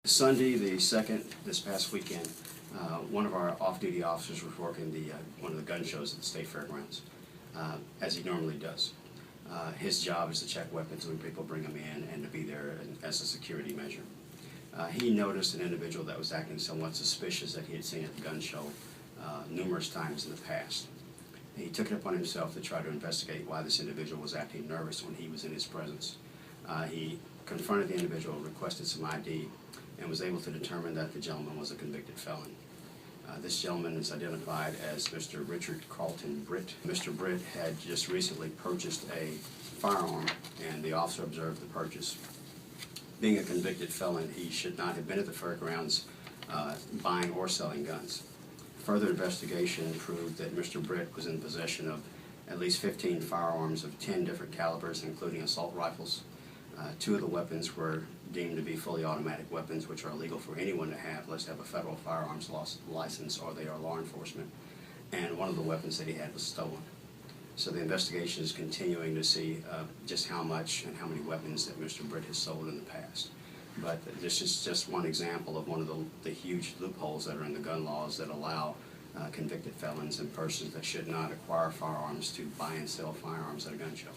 Sunday, the 2nd, this past weekend, one of our off-duty officers was working one of the gun shows at the State Fairgrounds, as he normally does. His job is to check weapons when people bring them in and to be there as a security measure. He noticed an individual that was acting somewhat suspicious that he had seen at the gun show numerous times in the past. He took it upon himself to try to investigate why this individual was acting nervous when he was in his presence. He confronted the individual, requested some ID, and was able to determine that the gentleman was a convicted felon. This gentleman is identified as Mr. Richard Carlton Britt. Mr. Britt had just recently purchased a firearm, and the officer observed the purchase. Being a convicted felon, he should not have been at the fairgrounds buying or selling guns. Further investigation proved that Mr. Britt was in possession of at least 15 firearms of 10 different calibers, including assault rifles. Two of the weapons were deemed to be fully automatic weapons, which are illegal for anyone to have unless they have a federal firearms license or they are law enforcement. And one of the weapons that he had was stolen. So the investigation is continuing to see just how much and how many weapons that Mr. Britt has sold in the past. But this is just one example of one of the huge loopholes that are in the gun laws that allow convicted felons and persons that should not acquire firearms to buy and sell firearms at a gun show.